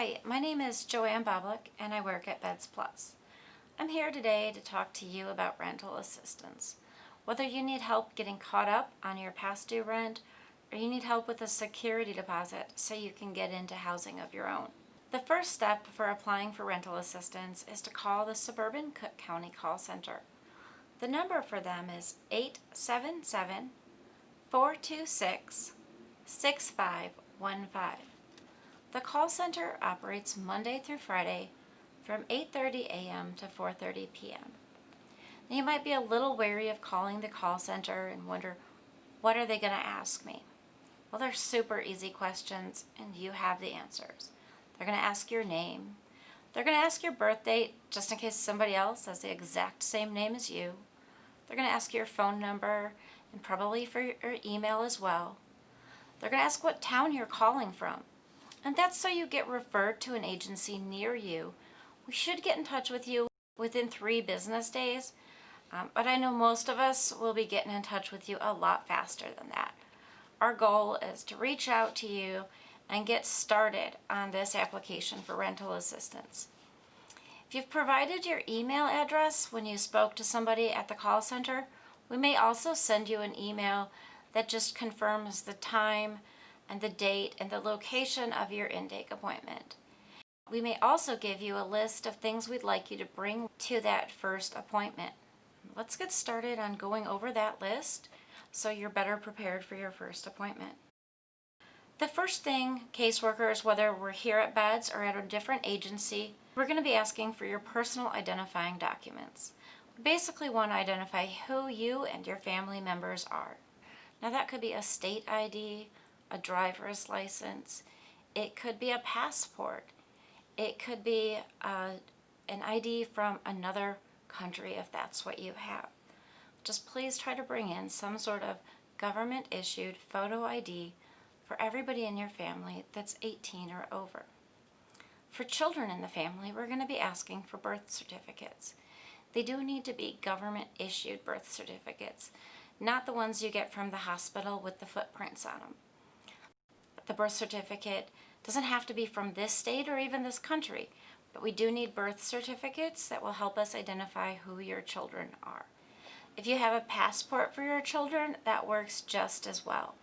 Hi, my name is Joann Boblick and I work at Beds Plus. I'm here today to talk to you about rental assistance. Whether you need help getting caught up on your past due rent or you need help with a security deposit so you can get into housing of your own. The first step for applying for rental assistance is to call the Suburban Cook County Call Center. The number for them is 877-426-6515. The call center operates Monday through Friday from 8:30 a.m. to 4:30 p.m. Now you might be a little wary of calling the call center and wonder, what are they going to ask me? Well, they're super easy questions and you have the answers. They're going to ask your name. They're going to ask your birth date just in case somebody else has the exact same name as you. They're going to ask your phone number and probably for your email as well. They're going to ask what town you're calling from. And that's so you get referred to an agency near you. We should get in touch with you within 3 business days, but I know most of us will be getting in touch with you a lot faster than that. Our goal is to reach out to you and get started on this application for rental assistance. If you've provided your email address when you spoke to somebody at the call center, we may also send you an email that just confirms the time and the date and the location of your intake appointment. We may also give you a list of things we'd like you to bring to that first appointment. Let's get started on going over that list so you're better prepared for your first appointment. The first thing, caseworkers, whether we're here at Beds or at a different agency, we're going to be asking for your personal identifying documents. We basically want to identify who you and your family members are. Now that could be a state ID, a driver's license, it could be a passport, it could be an ID from another country if that's what you have. Just please try to bring in some sort of government-issued photo ID for everybody in your family that's 18 or over. For children in the family, we're going to be asking for birth certificates. They do need to be government-issued birth certificates, not the ones you get from the hospital with the footprints on them. The birth certificate doesn't have to be from this state or even this country, but we do need birth certificates that will help us identify who your children are. If you have a passport for your children, that works just as well.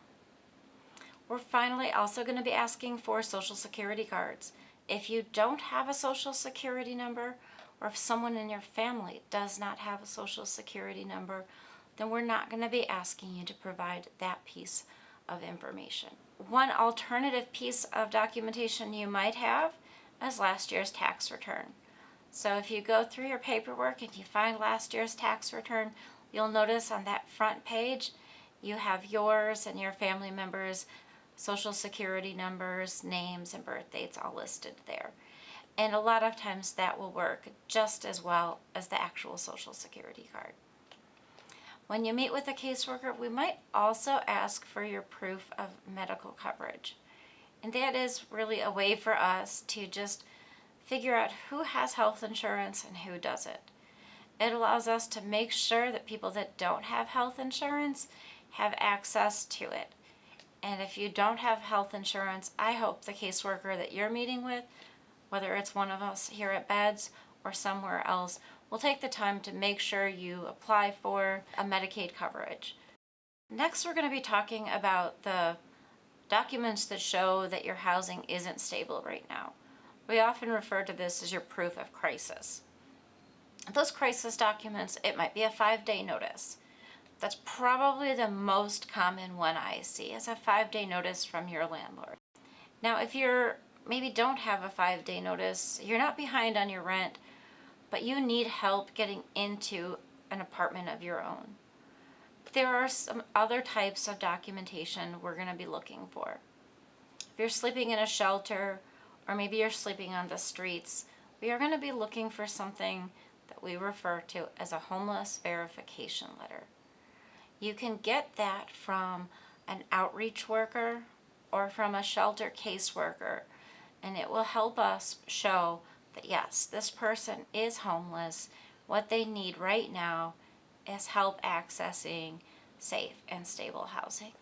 We're finally also going to be asking for Social Security cards. If you don't have a Social Security number, or if someone in your family does not have a Social Security number, then we're not going to be asking you to provide that piece of information. One alternative piece of documentation you might have is last year's tax return. So if you go through your paperwork and you find last year's tax return, you'll notice on that front page you have yours and your family members' Social Security numbers, names, and birth dates all listed there. And a lot of times that will work just as well as the actual Social Security card. When you meet with a caseworker, we might also ask for your proof of medical coverage. And that is really a way for us to just figure out who has health insurance and who doesn't. It allows us to make sure that people that don't have health insurance have access to it. And if you don't have health insurance, I hope the caseworker that you're meeting with, whether it's one of us here at Beds or somewhere else, will take the time to make sure you apply for a Medicaid coverage. Next, we're going to be talking about the documents that show that your housing isn't stable right now. We often refer to this as your proof of crisis. Those crisis documents, it might be a 5-day notice. That's probably the most common one I see, is a 5-day notice from your landlord. Now, if you're maybe don't have a 5-day notice, you're not behind on your rent, but you need help getting into an apartment of your own, there are some other types of documentation we're going to be looking for. If you're sleeping in a shelter, or maybe you're sleeping on the streets, we are going to be looking for something that we refer to as a homeless verification letter. You can get that from an outreach worker or from a shelter caseworker, and it will help us show that yes, this person is homeless. What they need right now is help accessing safe and stable housing.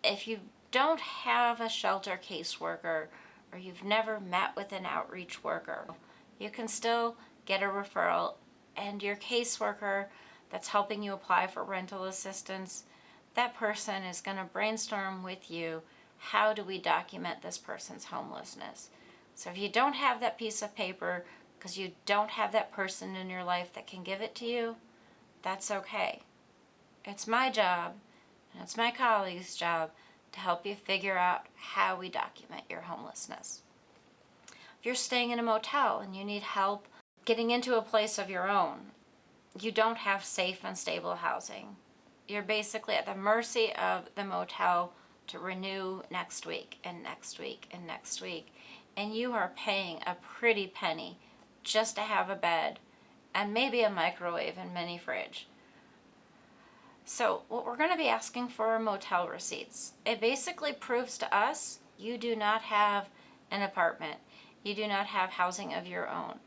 If you don't have a shelter caseworker or you've never met with an outreach worker, you can still get a referral, and your caseworker that's helping you apply for rental assistance, that person is going to brainstorm with you, how do we document this person's homelessness? So if you don't have that piece of paper because you don't have that person in your life that can give it to you, that's okay. It's my job, and it's my colleague's job to help you figure out how we document your homelessness. If you're staying in a motel and you need help getting into a place of your own, you don't have safe and stable housing. You're basically at the mercy of the motel to renew next week and next week and next week. And you are paying a pretty penny just to have a bed and maybe a microwave and mini fridge. So what we're going to be asking for are motel receipts. It basically proves to us you do not have an apartment. You do not have housing of your own.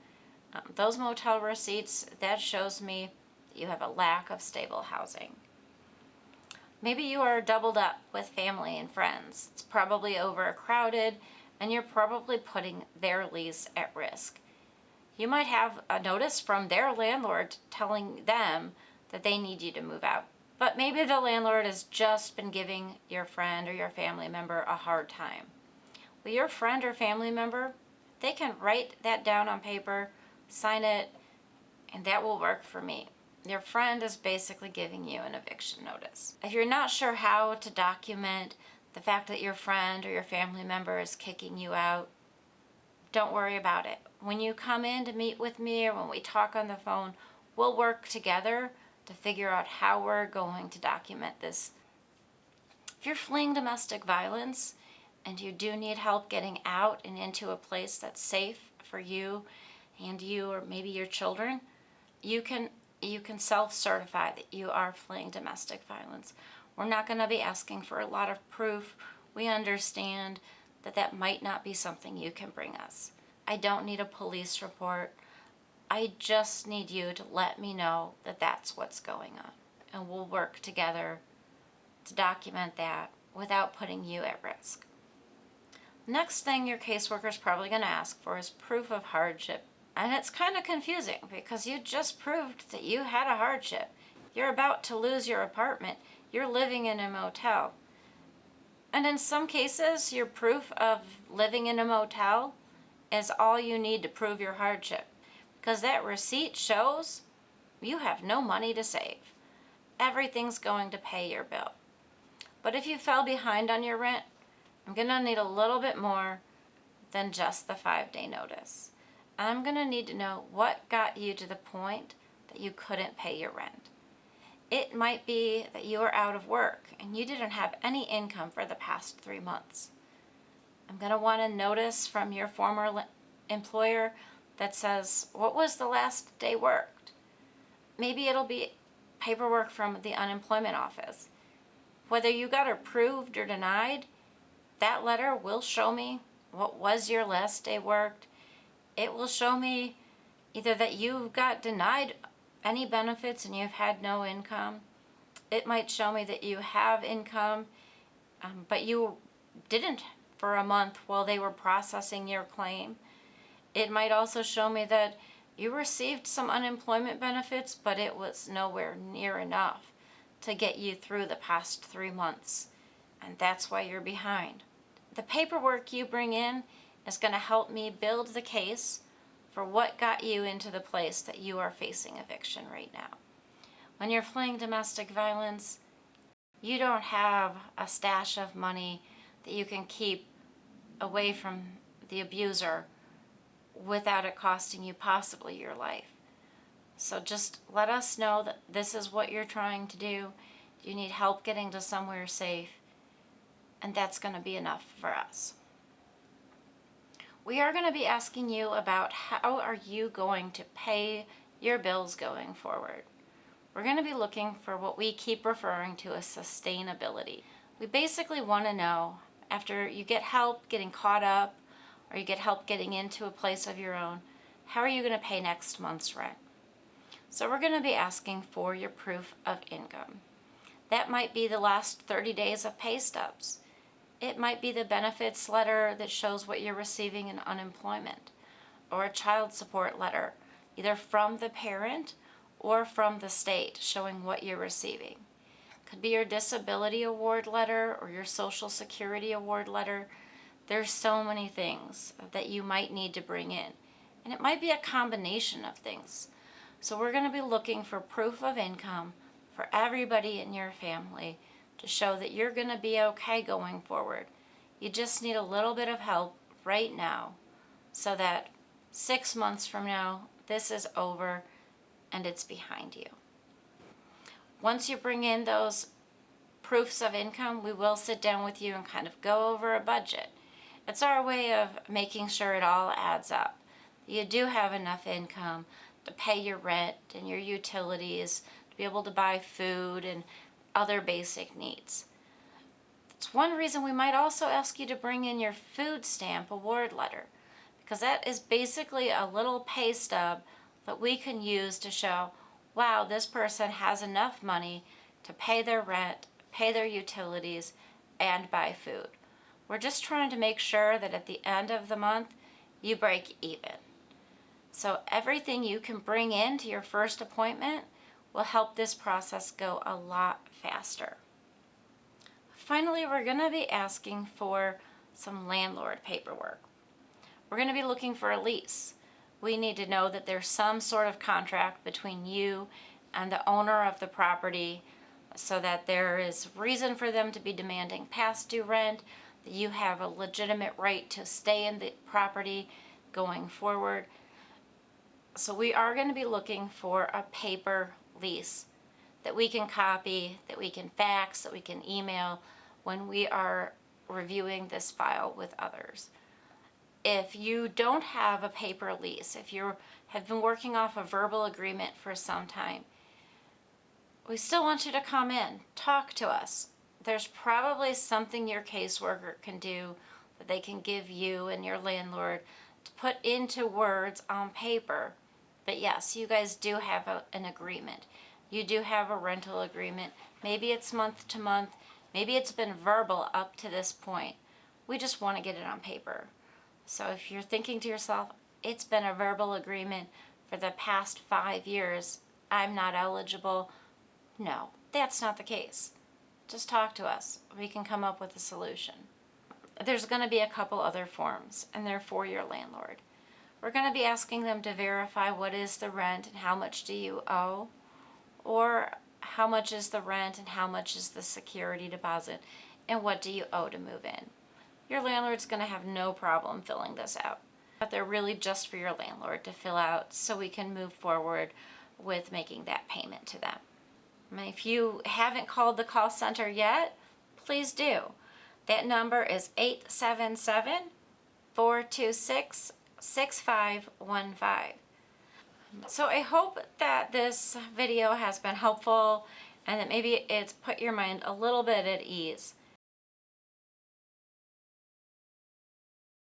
Those motel receipts, that shows me that you have a lack of stable housing. Maybe you are doubled up with family and friends. It's probably overcrowded, and you're probably putting their lease at risk. You might have a notice from their landlord telling them that they need you to move out. But maybe the landlord has just been giving your friend or your family member a hard time. Well, your friend or family member, they can write that down on paper, sign it, and that will work for me. Your friend is basically giving you an eviction notice. If you're not sure how to document the fact that your friend or your family member is kicking you out, don't worry about it. When you come in to meet with me or when we talk on the phone, we'll work together to figure out how we're going to document this. If you're fleeing domestic violence and you do need help getting out and into a place that's safe for you and you or maybe your children, you can self-certify that you are fleeing domestic violence. We're not going to be asking for a lot of proof. We understand that that might not be something you can bring us. I don't need a police report. I just need you to let me know that that's what's going on. And we'll work together to document that without putting you at risk. Next thing your caseworker is probably going to ask for is proof of hardship. And it's kind of confusing because you just proved that you had a hardship. You're about to lose your apartment. You're living in a motel. And in some cases, your proof of living in a motel is all you need to prove your hardship, because that receipt shows you have no money to save. Everything's going to pay your bill. But if you fell behind on your rent, I'm going to need a little bit more than just the 5-day notice. I'm going to need to know what got you to the point that you couldn't pay your rent. It might be that you are out of work and you didn't have any income for the past 3 months. I'm going to want a notice from your former employer that says, what was the last day worked? Maybe it'll be paperwork from the unemployment office. Whether you got approved or denied, that letter will show me what was your last day worked. It will show me either that you got denied any benefits and you've had no income. It might show me that you have income, but you didn't for a month while they were processing your claim. It might also show me that you received some unemployment benefits, but it was nowhere near enough to get you through the past 3 months, and that's why you're behind. The paperwork you bring in is going to help me build the case for what got you into the place that you are facing eviction right now. When you're fleeing domestic violence, you don't have a stash of money that you can keep away from the abuser without it costing you possibly your life. So just let us know that this is what you're trying to do. You need help getting to somewhere safe, and that's going to be enough for us. We are going to be asking you about how are you going to pay your bills going forward. We're going to be looking for what we keep referring to as sustainability. We basically want to know, after you get help getting caught up or you get help getting into a place of your own, how are you going to pay next month's rent? So we're going to be asking for your proof of income. That might be the last 30 days of pay stubs. It might be the benefits letter that shows what you're receiving in unemployment, or a child support letter, either from the parent or from the state, showing what you're receiving. Could be your disability award letter or your social security award letter. There's so many things that you might need to bring in, and it might be a combination of things. So we're going to be looking for proof of income for everybody in your family to show that you're going to be okay going forward. You just need a little bit of help right now so that 6 months from now, this is over and it's behind you. Once you bring in those proofs of income, we will sit down with you and kind of go over a budget. It's our way of making sure it all adds up. You do have enough income to pay your rent and your utilities, to be able to buy food and other basic needs. It's one reason we might also ask you to bring in your food stamp award letter, because that is basically a little pay stub that we can use to show, wow, this person has enough money to pay their rent, pay their utilities, and buy food. We're just trying to make sure that at the end of the month, you break even. So everything you can bring in to your first appointment will help this process go a lot faster. Finally, we're going to be asking for some landlord paperwork. We're going to be looking for a lease. We need to know that there's some sort of contract between you and the owner of the property so that there is reason for them to be demanding past due rent, that you have a legitimate right to stay in the property going forward. So we are going to be looking for a paper lease that we can copy, that we can fax, that we can email when we are reviewing this file with others. If you don't have a paper lease, if you have been working off a verbal agreement for some time, we still want you to come in, talk to us. There's probably something your caseworker can do that they can give you and your landlord to put into words on paper that yes, you guys do have an agreement. You do have a rental agreement. Maybe it's month to month. Maybe it's been verbal up to this point. We just want to get it on paper. So if you're thinking to yourself, it's been a verbal agreement for the past 5 years, I'm not eligible. No, that's not the case. Just talk to us. We can come up with a solution. There's going to be a couple other forms, and they're for your landlord. We're going to be asking them to verify what is the rent and how much do you owe, or how much is the rent and how much is the security deposit, and what do you owe to move in. Your landlord's going to have no problem filling this out, but they're really just for your landlord to fill out so we can move forward with making that payment to them. And if you haven't called the call center yet, please do. That number is 877-426-6515. So I hope that this video has been helpful and that maybe it's put your mind a little bit at ease.